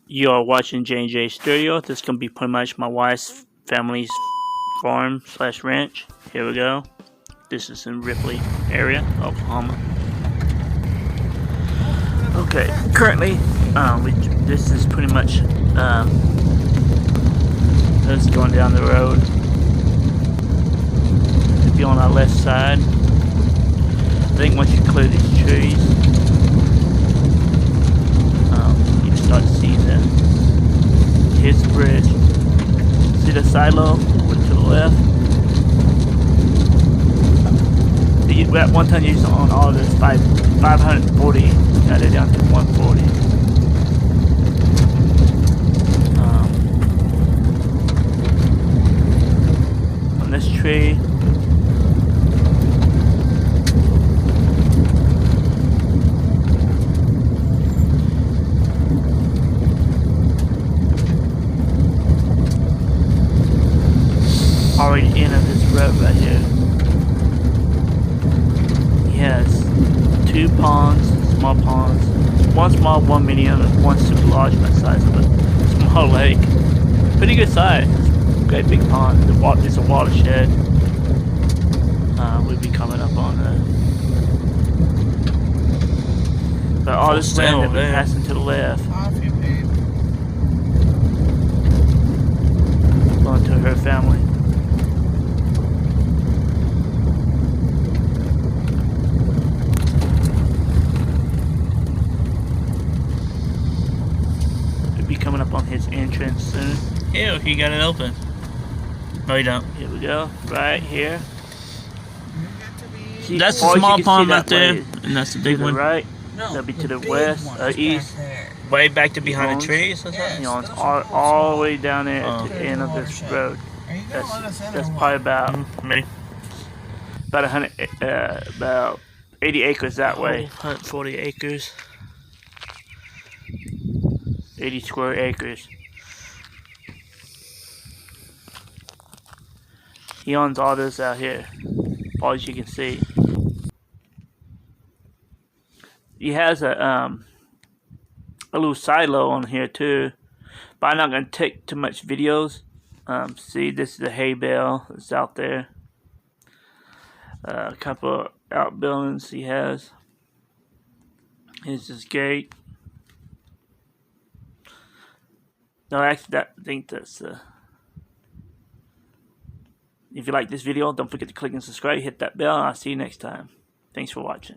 You are watching J&J Stereo. This is going to be pretty much my wife's family's farm slash ranch. Here we go. This is in Ripley area, Oklahoma. Okay, currently, this is pretty much us going down the road. If you're on our left side, I think once you clear these trees, you start to see here's the bridge. See the silo to the left? At one time you used to own all this 540, now they're down to 140. On this tree, already end of this road right here. He has two ponds, small ponds, one small, one medium, and one super large by the size of a small lake. Pretty good size. Great big pond. It's a watershed. We'll be coming up on but all this land that we're passing to the left, going to her family. Be coming up on his entrance soon. Ew, he got it open. No, you don't. Here we go. Right here. See, that's the small pond right there, and that's the big one. Right. No, that'll be to the west, east. Way back to behind the trees or something? All the way down there at the end of this road. That's probably about about 80 acres that way. 140 acres. 80 square acres. He owns all this out here, as you can see. He has a little silo on here too, but I'm not gonna take too much videos. See, this is the hay bale that's out there. A couple of outbuildings he has. Here's his gate. No, actually, I think that's if you like this video, don't forget to click and subscribe, hit that bell, and I'll see you next time. Thanks for watching.